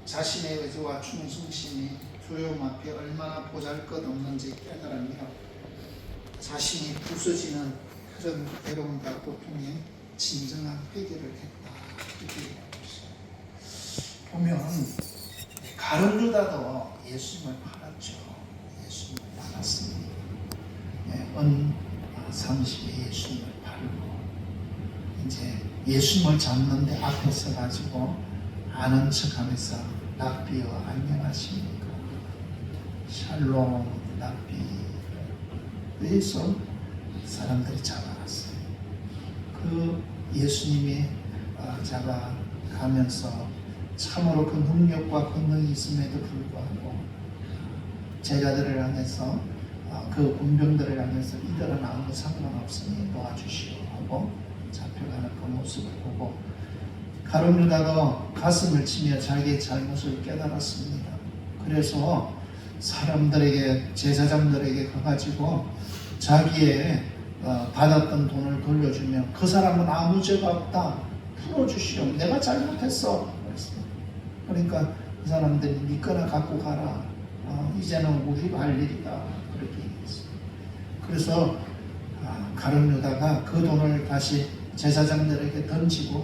자신의 의지와 충성심이 두려움 앞에 얼마나 보잘것없는지 깨달으며 자신이 부서지는 그런 괴로움과 고통에 진정한 회개를 했다. 이렇게 보면 가룟 유다도 예수님을 팔았죠. 예수님을 팔았습니다. 은 30에 예수님을 팔고 이제 예수님을 잡는데 앞에 서가지고 아는 척하면서 랍비여 안녕하십니까? 샬롬 랍비. 그래서 사람들이 잡아갔어요. 그 예수님이 잡아가면서 참으로 그 능력과 권능이 있음에도 불구하고 제자들을 향해서 그 군병들을 향해서 이들은 아무 상관없으니 도와주시오 하고 잡혀가는 그 모습을 보고 가룟 유다도 가슴을 치며 자기의 잘못을 깨달았습니다. 그래서 사람들에게 제사장들에게 가가지고 자기의 받았던 돈을 돌려주면 그 사람은 아무 죄가 없다. 풀어주시오. 내가 잘못했어. 그러니까 그 사람들이 믿거나 갖고 가라. 이제는 우리가 할 일이다. 그렇게 얘기했어요. 그래서 가룟 유다가 그 돈을 다시 제사장들에게 던지고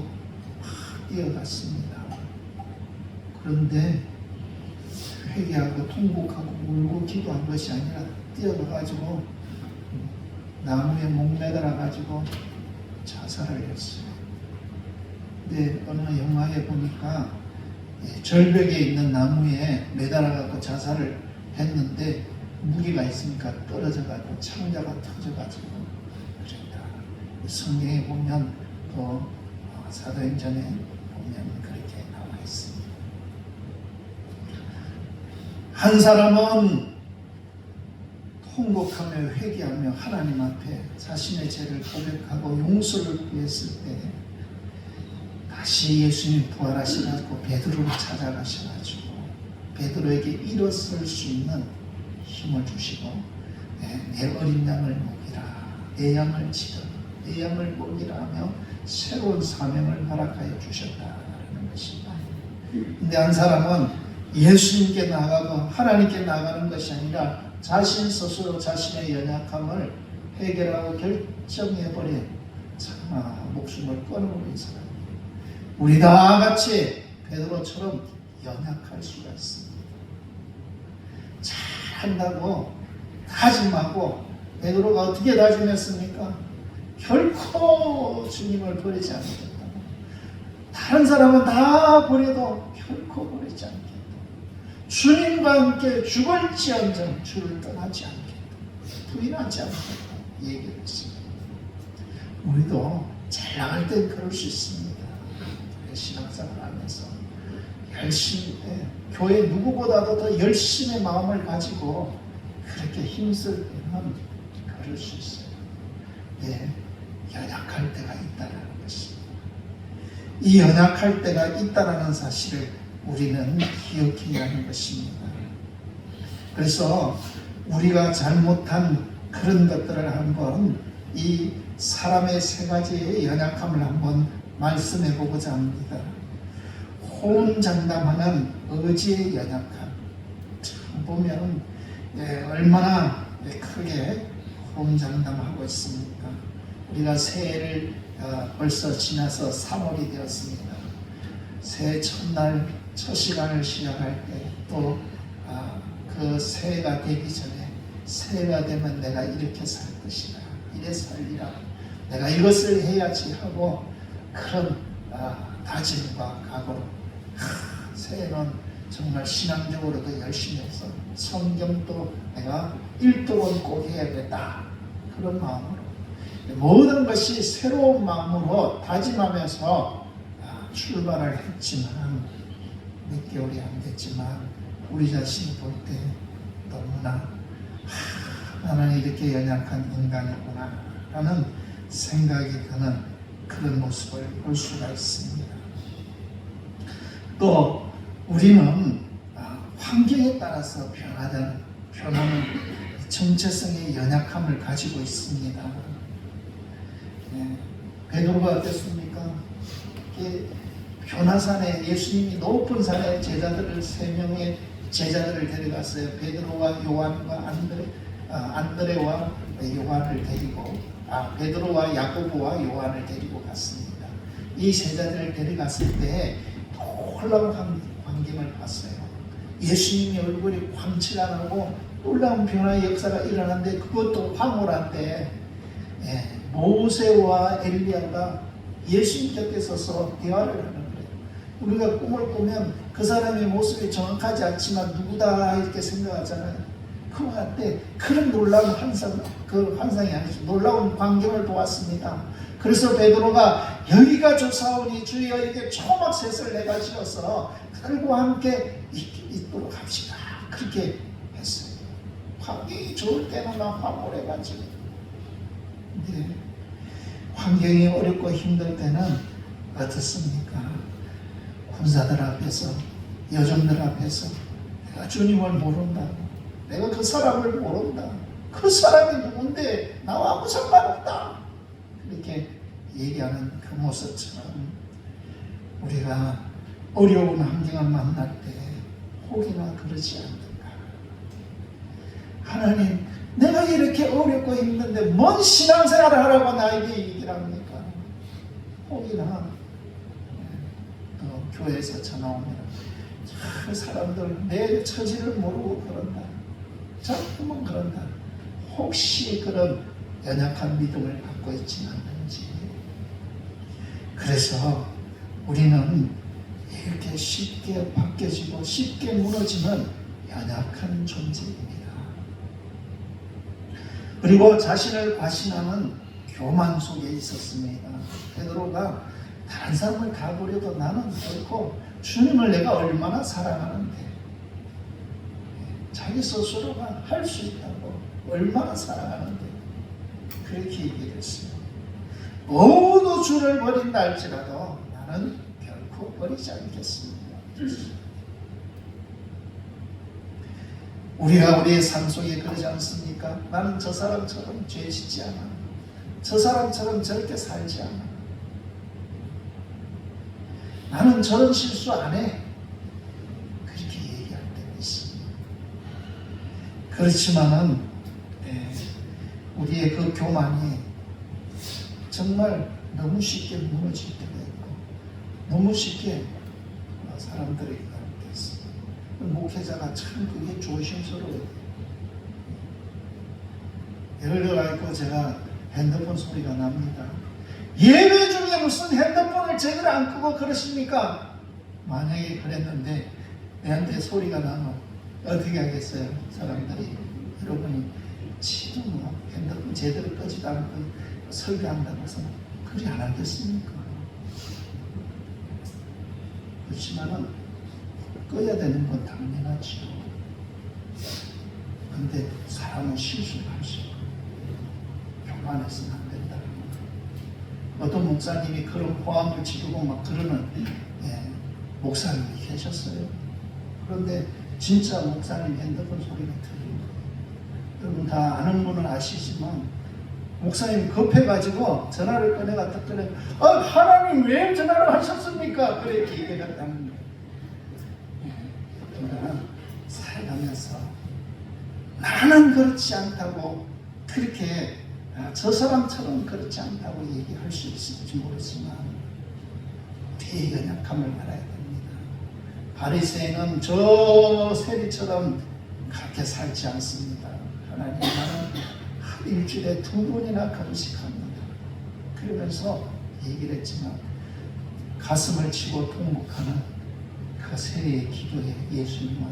막 뛰어갔습니다. 그런데 회개하고 통곡하고 울고 기도한 것이 아니라 뛰어가가지고 나무에 목매달아가지고 자살을 했어요. 근데 어느 영화에 보니까 절벽에 있는 나무에 매달아가지고 자살을 했는데 무기가 있으니까 떨어져가지고 창자가 터져가지고 그랬다. 성경에 보면 또 사도행전에 보면 그렇게 나와 있습니다. 한 사람은 통곡하며 회개하며 하나님 앞에 자신의 죄를 고백하고 용서를 구했을 때 다시 예수님 부활하셔가지고 베드로를 찾아가셔가지고 베드로에게 일어설 수 있는 힘을 주시고 내 어린 양을 먹이라, 내 양을 치라, 내 양을 먹이라 하며 새로운 사명을 허락하여 주셨다는 것입니다. 근데 한 사람은 예수님께 나가고 하나님께 나가는 것이 아니라 자신 스스로 자신의 연약함을 해결하고 결정해버린 참아 목숨을 끊어버린 사람. 우리 다 같이 베드로처럼 연약할 수가 있습니다. 잘한다고 다짐하고 베드로가 어떻게 다짐했습니까? 결코 주님을 버리지 않겠다. 다른 사람은 다 버려도 결코 버리지 않겠다. 주님과 함께 죽을지언정 주를 떠나지 않겠다. 부인하지 않겠다. 얘기를 했습니다. 우리도 잘 나갈 땐 그럴 수 있습니다. 신앙생활 하면서 열심히 교회 누구보다도 더 열심히 마음을 가지고 그렇게 힘쓸 때는 그럴 수 있어요. 연약할 때가 있다는 것입니다. 이 연약할 때가 있다는 사실을 우리는 기억해야 하는 것입니다. 그래서 우리가 잘못한 그런 것들을 한번 이 사람의 세 가지의 연약함을 한번 말씀해 보고자 합니다. 호언장담하는 의지의 연약함. 보면 얼마나 크게 호언장담하고 있습니까? 우리가 새해를 벌써 지나서 3월이 되었습니다. 새해 첫날 첫 시간을 시작할 때 또 그 새해가 되기 전에 새해가 되면 내가 이렇게 살 것이다. 이래 살리라. 내가 이것을 해야지 하고 그런 다짐과 각오로 새해는 정말 신앙적으로도 열심히 해서 성경도 내가 1독은 꼭 해야겠다. 그런 마음으로 모든 것이 새로운 마음으로 다짐하면서 출발을 했지만 몇 개월이 안 됐지만 우리 자신이 볼 때 너무나 나는 이렇게 연약한 인간이구나 라는 생각이 드는 그런 모습을 볼 수가 있습니다. 또 우리는 환경에 따라서 변하는 정체성의 연약함을 가지고 있습니다. 베드로가 어땠습니까? 변화산에 예수님이 높은 산에 제자들을 3명의 제자들을 데려갔어요. 베드로와 요한과 안드레와 요한을 데리고 베드로와 야고보와 요한을 데리고 갔습니다. 이 제자들을 데려갔을 때 놀라운 광경을 봤어요. 예수님의 얼굴이 광채가 나고 놀라운 변화의 역사가 일어났는데 그것도 황홀한 때 모세와 엘리야가 예수님 곁에 서서 대화를 하는 거예요. 우리가 꿈을 꾸면 그 사람의 모습이 정확하지 않지만 누구다 이렇게 생각하잖아요. 그와 때 그런 놀라운 환상이 아니죠. 놀라운 광경을 보았습니다. 그래서 베드로가 여기가 좋사오니 주여에게 초막셋을 내가 지어서 그들과 함께 있도록 합시다. 그렇게 했어요. 환경이 좋을 때는 막 황홀해가지고 환경이 어렵고 힘들 때는 어떻습니까? 군사들 앞에서 여종들 앞에서 내가 주님을 모른다고, 내가 그 사람을 모른다, 그 사람이 누군데 나와 아무 상관없다, 이렇게 얘기하는 그 모습처럼 우리가 어려운 환경을 만날 때 혹이나 그러지 않는가. 하나님, 내가 이렇게 어렵고 힘든데 뭔 신앙생활을 하라고 나에게 얘기를 합니까? 혹이나 교회에서 전화 오면 그 사람들 내 처지를 모르고 그런다, 자꾸만 그런다. 혹시 그런 연약한 믿음을 갖고 있지는 않는지. 그래서 우리는 이렇게 쉽게 바뀌어지고 쉽게 무너지는 연약한 존재입니다. 그리고 자신을 과신하는 교만 속에 있었습니다. 베드로가 다른 사람을 다 버려도 나는 결코 주님을 내가 얼마나 사랑하는데, 자기 스스로가 할 수 있다고 얼마나 사랑하는데 그렇게 얘기했어요. 모두 주를 버린다 할지라도 나는 결코 버리지 않겠습니다. 우리가 우리의 삶 속에 그러지 않습니까? 나는 저 사람처럼 죄 짓지 않아, 저 사람처럼 저렇게 살지 않아, 나는 저런 실수 안 해, 그렇게 얘기할 때가 있습니다. 그렇지만은 우리의 그 교만이 정말 너무 쉽게 무너질 때가 있고 너무 쉽게 사람들에게 갈 때가 있습니다. 목회자가 참 그게 조심스러워요. 예를 들어 제가 핸드폰 소리가 납니다. 예배 중에 무슨 핸드폰을 제대로 안 끄고 그러십니까? 만약에 그랬는데 내한테 소리가 나면 어떻게 하겠어요? 사람들이, 여러분이 지금 핸드폰 제대로 끄지도 않고 설교한다고 해서 그리 안 하겠습니까? 그렇지만은 꺼야 되는 건 당연하죠. 근데 사람은 실수를 할 수 있고 교만해서는 안 된다. 어떤 목사님이 그런 호함을 지르고 막 그러는 목사님이 계셨어요. 그런데 진짜 목사님 핸드폰 소리가 들리는 거예요. 여러분 다 아는 분은 아시지만 목사님 급해가지고 전화를 꺼내가 딱 꺼내, 하나님 왜 전화를 하셨습니까? 그렇게 얘기했다는 거예요. 그러니까 살아가면서 나는 그렇지 않다고, 그렇게 저 사람처럼 그렇지 않다고 얘기할 수 있을지 모르지만 우리의 연약함을 알아야 됩니다. 바리새인은 저 세리처럼 그렇게 살지 않습니다. 하나님, 나는 일주일에 2번이나 금식합니다. 그러면서 얘기를 했지만 가슴을 치고 통곡하는 그 세리의 기도에 예수님은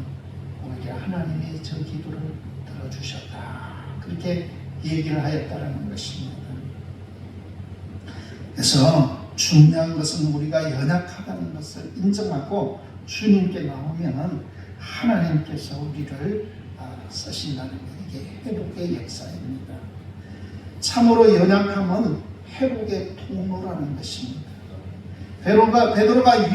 오히려 하나님의 저 기도를 들어주셨다, 그렇게 얘기를 하였다라는 것입니다. 그래서 중요한 것은 우리가 연약하다는 것을 인정하고 주님께 나오면 하나님께서 우리를 쓰신다는 것, 이게 회복의 역사입니다. 참으로 연약함은 회복의 통로라는 것입니다. 베드로가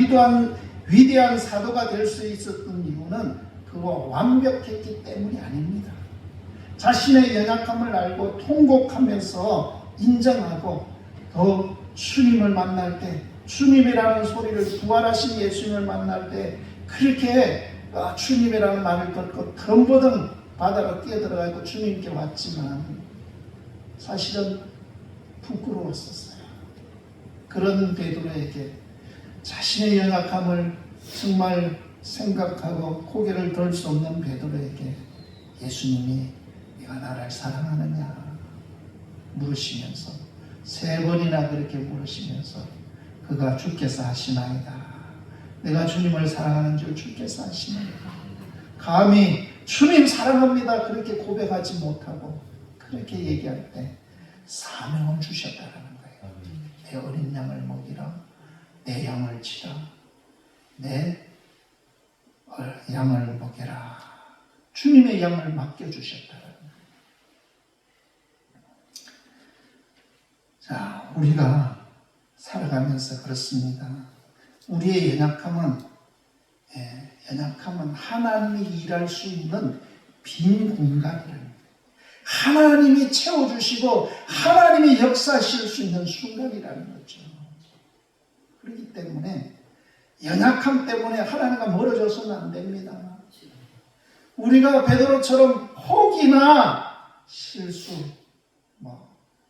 위대한 사도가 될 수 있었던 이유는 그가 완벽했기 때문이 아닙니다. 자신의 연약함을 알고 통곡하면서 인정하고 더 주님을 만날 때 주님이라는 소리를, 부활하신 예수님을 만날 때 그렇게 주님이라는 말을 듣고 덤버덩 바다로 뛰어들어가고 주님께 왔지만 사실은 부끄러웠었어요. 그런 베드로에게 자신의 연약함을 정말 생각하고 고개를 들 수 없는 베드로에게 예수님이 네가 나를 사랑하느냐 물으시면서 3번이나 그렇게 물으시면서 그가 주께서 하시나이다. 내가 주님을 사랑하는 줄 주께서 하시나이다. 감히 주님 사랑합니다 그렇게 고백하지 못하고 그렇게 얘기할 때 사명을 주셨다는 거예요. 내 어린 양을 먹이라, 내 양을 치라, 내 양을 먹여라. 주님의 양을 맡겨주셨다는 거예요. 자, 우리가 살아가면서 그렇습니다. 우리의 연약함은 하나님이 일할 수 있는 빈 공간이랍니다. 하나님이 채워주시고 하나님이 역사하실 수 있는 순간이라는 거죠. 그렇기 때문에 연약함 때문에 하나님과 멀어져서는 안 됩니다. 우리가 베드로처럼 혹이나 실수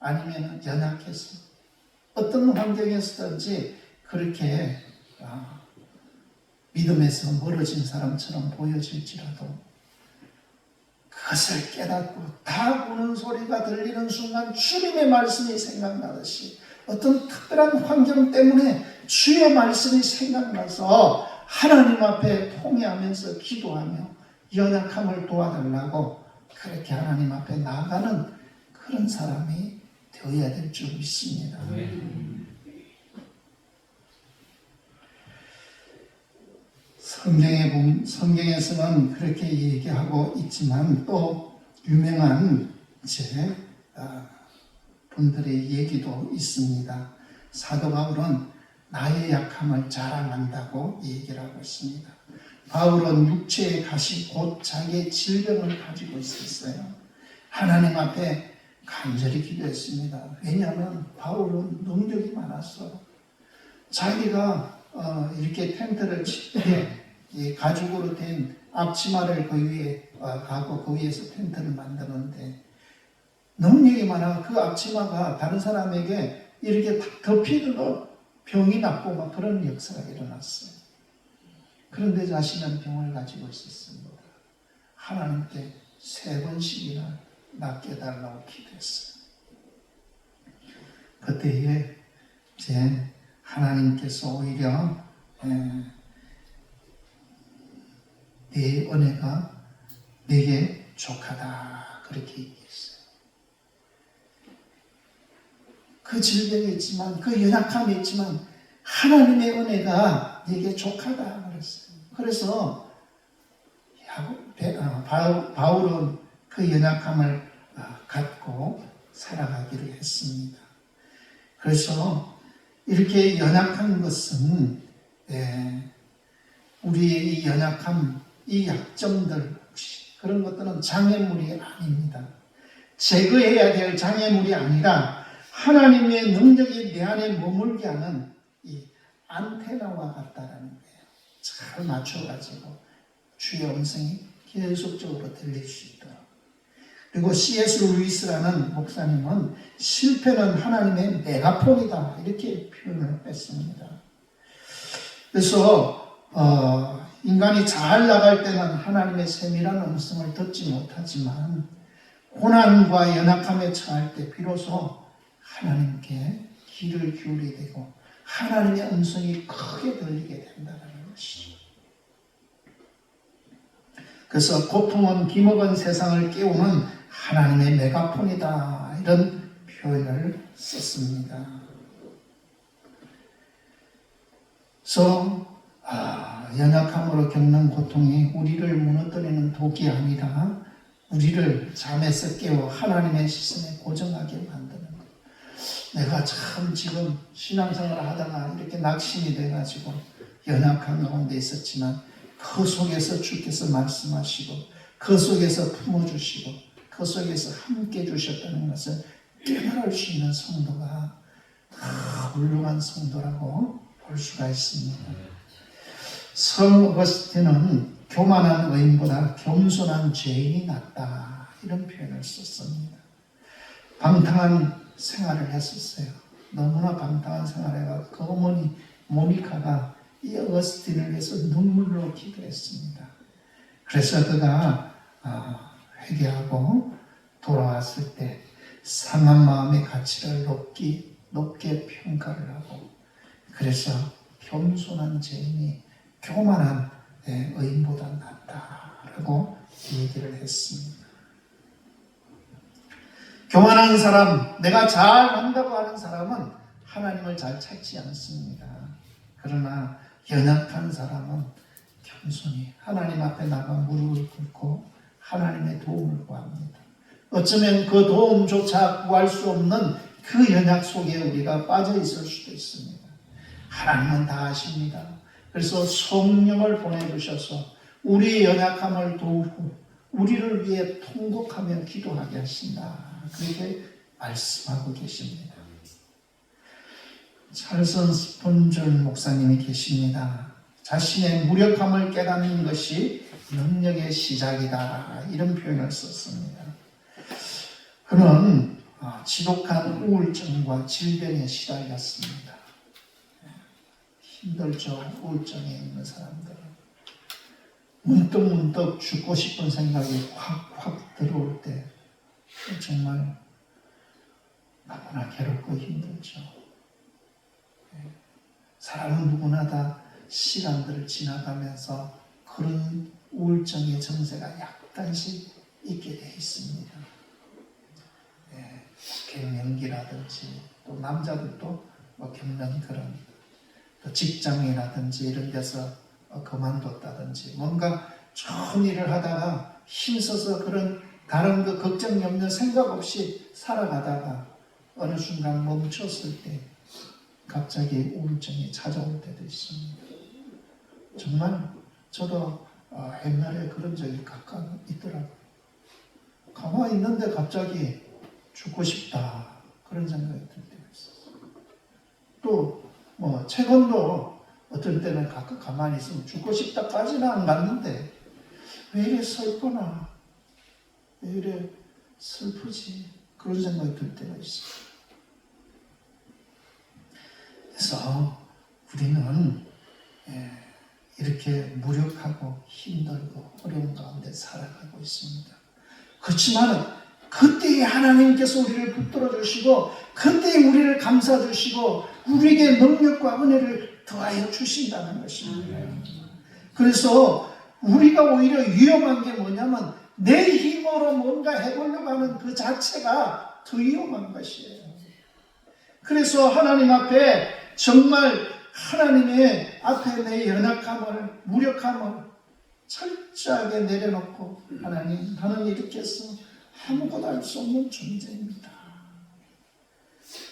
아니면 연약해서 어떤 환경에서든지 그렇게 믿음에서 멀어진 사람처럼 보여질지라도 그것을 깨닫고 다 우는 소리가 들리는 순간 주님의 말씀이 생각나듯이 어떤 특별한 환경 때문에 주의 말씀이 생각나서 하나님 앞에 통회하면서 기도하며 연약함을 도와달라고 그렇게 하나님 앞에 나아가는 그런 사람이 되어야 될 줄 믿습니다. 성경에서는 그렇게 얘기하고 있지만 또 유명한 분들의 얘기도 있습니다. 사도 바울은 나의 약함을 자랑한다고 얘기를 하고 있습니다. 바울은 육체의 가시 곧 자기의 질병을 가지고 있었어요. 하나님 앞에 간절히 기도했습니다. 왜냐하면 바울은 능력이 많았어. 자기가 이렇게 텐트를 칠 때 가죽으로 된 앞치마를 그 위에 가고 그 위에서 텐트를 만드는데 능력이 많아 그 앞치마가 다른 사람에게 이렇게 덮이고 병이 낫고 막 그런 역사가 일어났어요. 그런데 자신은 병을 가지고 있었습니다. 하나님께 3번씩이나 낫게 해달라고 기도했어요. 그때에 이제 하나님께서 오히려 내 은혜가 내게 족하다 그렇게 얘기했어요. 그 질병이 있지만 그 연약함이 있지만 하나님의 은혜가 내게 족하다 그랬어요. 그래서 바울은 그 연약함을 갖고 살아가기로 했습니다. 그래서 이렇게 연약한 것은 우리의 이 연약함, 이 약점들 그런 것들은 장애물이 아닙니다. 제거해야 될 장애물이 아니라 하나님의 능력이 내 안에 머물게 하는 이 안테나와 같다라는 거예요. 잘 맞춰가지고 주의 음성이 계속적으로 들릴 수 있도록. 그리고 C.S. 루이스라는 목사님은 실패는 하나님의 메가폰이다 이렇게 표현을 했습니다. 그래서 인간이 잘 나갈 때는 하나님의 세밀한 음성을 듣지 못하지만 고난과 연약함에 처할 때 비로소 하나님께 귀를 기울이게 되고 하나님의 음성이 크게 들리게 된다는 것이죠. 그래서 고통은 기먹은 세상을 깨우는 하나님의 메가폰이다 이런 표현을 썼습니다. 그래서 연약함으로 겪는 고통이 우리를 무너뜨리는 독이 아니라 우리를 잠에서 깨워 하나님의 시선에 고정하게 만드는 것. 내가 참 지금 신앙생활을 하다가 이렇게 낙심이 돼가지고 연약한 가운데 있었지만 그 속에서 주께서 말씀하시고 그 속에서 품어주시고 그 속에서 함께 주셨다는 것을 깨달을 수 있는 성도가 다 훌륭한 성도라고 볼 수가 있습니다. 성 어거스틴은 교만한 의인보다 겸손한 죄인이 낫다, 이런 표현을 썼습니다. 방탕한 생활을 했었어요. 너무나 방탕한 생활을 해서 그 어머니 모니카가 이 어거스틴을 위해서 눈물로 기도했습니다. 그래서 그가 회개하고 돌아왔을 때 상한 마음의 가치를 높게 평가를 하고, 그래서 겸손한 죄인이 교만한 의인보다 낫다라고 얘기를 했습니다. 교만한 사람, 내가 잘한다고 하는 사람은 하나님을 잘 찾지 않습니다. 그러나 연약한 사람은 겸손히 하나님 앞에 나가 무릎을 꿇고 하나님의 도움을 구합니다. 어쩌면 그 도움조차 구할 수 없는 그 연약 속에 우리가 빠져 있을 수도 있습니다. 하나님은 다 아십니다. 그래서 성령을 보내주셔서 우리의 연약함을 도우고 우리를 위해 통곡하며 기도하게 하신다, 그렇게 말씀하고 계십니다. 찰슨 스폰전 목사님이 계십니다. 자신의 무력함을 깨닫는 것이 능력의 시작이다, 이런 표현을 썼습니다. 그는 지독한 우울증과 질병에 시달렸습니다. 힘들죠. 우울증에 있는 사람들은 문득 죽고 싶은 생각이 확 들어올 때 정말 너무나 괴롭고 힘들죠. 사람은 누구나 다 시간들을 지나가면서 그런 우울증의 증세가 약간씩 있게 돼 있습니다. 갱년기라든지 또 남자들도 겪는 그런 또 직장이라든지 이런 데서 그만뒀다든지 뭔가 좋은 일을 하다가 힘써서 그런 다른 그 걱정 염려 생각 없이 살아가다가 어느 순간 멈췄을 때 갑자기 우울증이 찾아올 때도 있습니다. 정말 저도 옛날에 그런 적이 가끔 있더라고요. 가만히 있는데 갑자기 죽고 싶다, 그런 생각이 들 때가 있었어요. 또 최근도 어떤 때는 가끔 가만히 있으면 죽고 싶다까지는 안 갔는데 왜 이래 슬프나, 왜 이래 슬프지, 그런 생각이 들 때가 있어요. 그래서 우리는 이렇게 무력하고 힘들고 어려운 가운데 살아가고 있습니다. 그렇지만 그때에 하나님께서 우리를 붙들어 주시고 그때에 우리를 감싸 주시고 우리에게 능력과 은혜를 더하여 주신다는 것입니다. 그래서 우리가 오히려 위험한 게 뭐냐면 내 힘으로 뭔가 해보려고 하는 그 자체가 더 위험한 것이에요. 그래서 하나님 앞에 정말 하나님의 앞에 내 연약함을, 무력함을 철저하게 내려놓고, 하나님, 나는 이렇게 해서 아무것도 할 수 없는 존재입니다.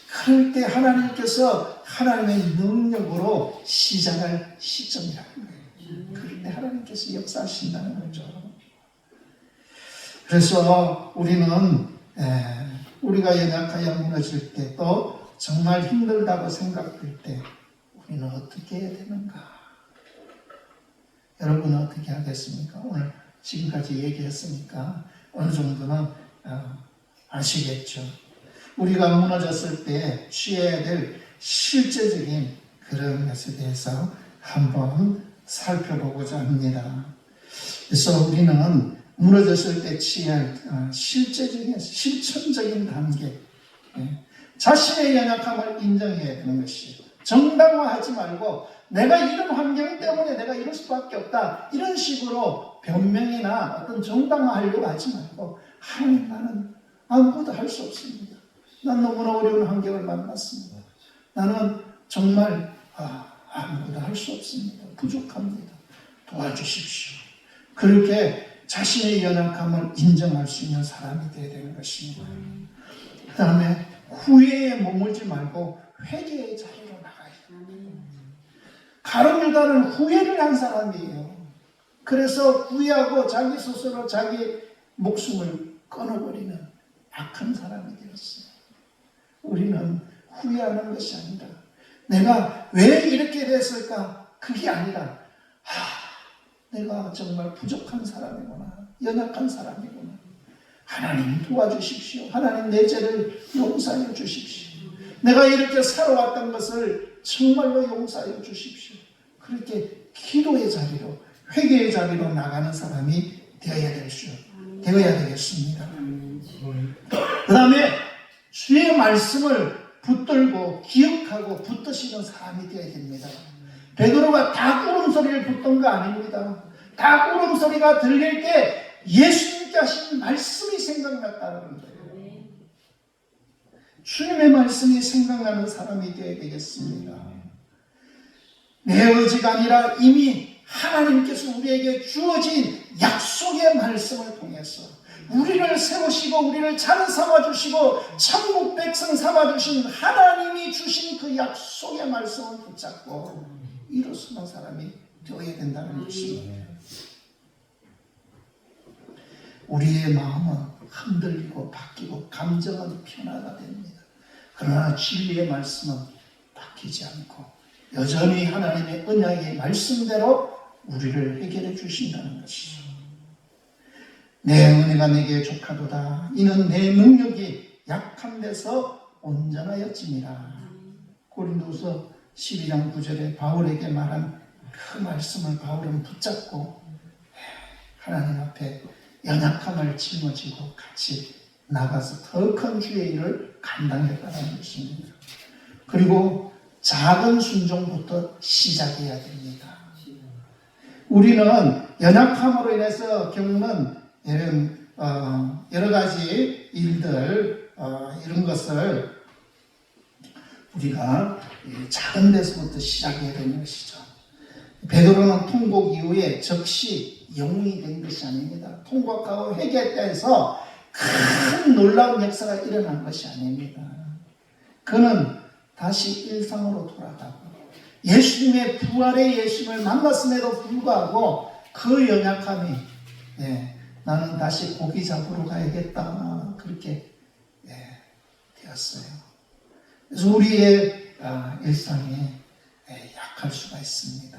그럴 때 하나님께서 하나님의 능력으로 시작할 시점이라는 거예요. 그럴 때 하나님께서 역사하신다는 거죠. 그래서 우리는 우리가 연약하여 무너질 때, 또 정말 힘들다고 생각될 때 우리는 어떻게 해야 되는가? 여러분은 어떻게 하겠습니까? 오늘 지금까지 얘기했으니까 어느 정도는 아시겠죠. 우리가 무너졌을 때 취해야 될 실제적인 그런 것에 대해서 한번 살펴보고자 합니다. 그래서 우리는 무너졌을 때 취할 실제적인, 실천적인 단계, 자신의 연약함을 인정해야 되는 것이, 정당화하지 말고 내가 이런 환경 때문에 내가 이럴 수밖에 없다, 이런 식으로 변명이나 어떤 정당화하려고 하지 말고, 하나님, 나는 아무것도 할 수 없습니다. 난 너무나 어려운 환경을 만났습니다. 나는 정말 아무것도 할 수 없습니다. 부족합니다. 도와주십시오. 그렇게 자신의 연약함을 인정할 수 있는 사람이 되어야 되는 것입니다. 그 다음에 후회에 머물지 말고 회개의 자리로 나가야 됩니다. 가룟 유다는 후회를 한 사람이에요. 그래서 후회하고 자기 스스로 자기 목숨을 끊어버리는 악한 사람이 되었어요. 우리는 후회하는 것이 아니라 내가 왜 이렇게 됐을까? 그게 아니라 내가 정말 부족한 사람이구나. 연약한 사람이구나. 하나님 도와주십시오. 하나님 내 죄를 용서해 주십시오. 내가 이렇게 살아왔던 것을 정말로 용서해 주십시오. 그렇게 기도의 자리로, 회개의 자리로 나가는 사람이 되어야 되겠습니다. 그 다음에 주의 말씀을 붙들고 기억하고 붙드시는 사람이 되어야 됩니다. 베드로가 닭 울음소리를 듣던 거 아닙니다. 닭 울음소리가 들릴 때 예수님께 하신 말씀이 생각났다는 거예요. 주님의 말씀이 생각나는 사람이 되어야 되겠습니다. 내 의지가 아니라 이미 하나님께서 우리에게 주어진 약속의 말씀을 통해서 우리를 세우시고 우리를 자녀 삼아주시고 천국 백성 삼아주신 하나님이 주신 그 약속의 말씀을 붙잡고 일어서는 사람이 되어야 된다는 것입니다. 우리의 마음은 흔들리고 바뀌고 감정은 변화가 됩니다. 그러나 진리의 말씀은 바뀌지 않고 여전히 하나님의 언약의 말씀대로 우리를 해결해 주신다는 것이죠. 내 은혜가 내게 족하도다. 이는 내 능력이 약한 데서 온전하였지니라. 고린도서 12장 9절에 바울에게 말한 그 말씀을 바울은 붙잡고 하나님 앞에 연약함을 짊어지고 같이 나가서 더 큰 주의 일을 감당했다는 것입니다. 그리고 작은 순종부터 시작해야 됩니다. 우리는 연약함으로 인해서 겪는 여러 가지 일들, 이런 것을 우리가 작은 데서부터 시작해야 되는 것이죠. 베드로는 통곡 이후에 즉시 영웅이 된 것이 아닙니다. 통곡하고 회개해서 큰 놀라운 역사가 일어난 것이 아닙니다. 그는 다시 일상으로 돌아가고 예수님의 부활의 예수님을 만났음에도 불구하고 그 연약함이 나는 다시 고기 잡으러 가야겠다 그렇게 되었어요. 그래서 우리의 일상에 약할 수가 있습니다.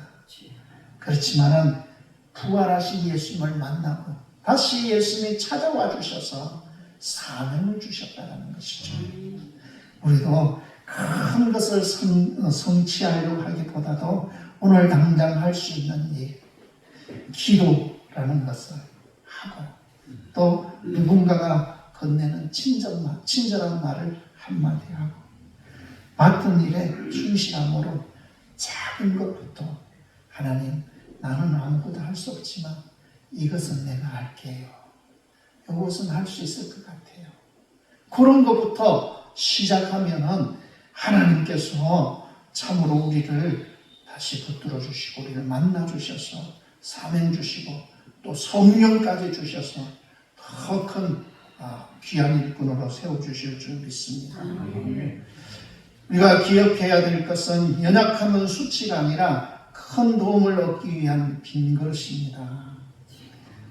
그렇지만은 부활하신 예수님을 만나고 다시 예수님이 찾아와 주셔서 사명을 주셨다는 것이죠. 우리도 큰 것을 성취하려고 하기보다도 오늘 당장 할 수 있는 일, 기도라는 것을 하고 또 누군가가 건네는 친절한 말을 한마디 하고 맡은 일에 충실함으로 작은 것부터 하나님 나는 아무것도 할 수 없지만 이것은 내가 할게요. 이것은 할 수 있을 것 같아요. 그런 것부터 시작하면은 하나님께서 참으로 우리를 다시 붙들어 주시고 우리를 만나 주셔서 사명 주시고 또 성령까지 주셔서 더 큰 귀한 일꾼으로 세워주실 줄 믿습니다. 우리가 기억해야 될 것은 연약함은 수치가 아니라 큰 도움을 얻기 위한 빈 그릇입니다.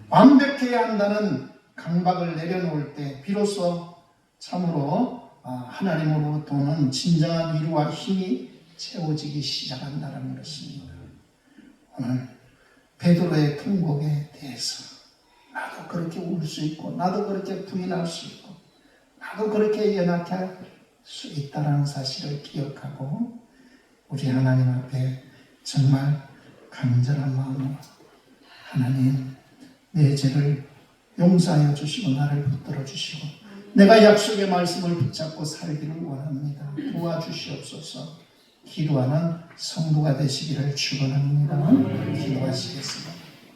완벽해야 한다는 강박을 내려놓을 때 비로소 참으로 하나님으로부터는 진정한 위로와 힘이 채워지기 시작한다는 것입니다. 오늘 베드로의 통곡에 대해서 나도 그렇게 울 수 있고 나도 그렇게 부인할 수 있고 나도 그렇게 연약할 수 있다는 사실을 기억하고 우리 하나님 앞에 정말 간절한 마음으로 하나님 내 죄를 용서하여 주시고 나를 붙들어 주시고 내가 약속의 말씀을 붙잡고 살기를 원합니다. 도와주시옵소서. 기도하는 성도가 되시기를 축원합니다. 기도하시겠습니다.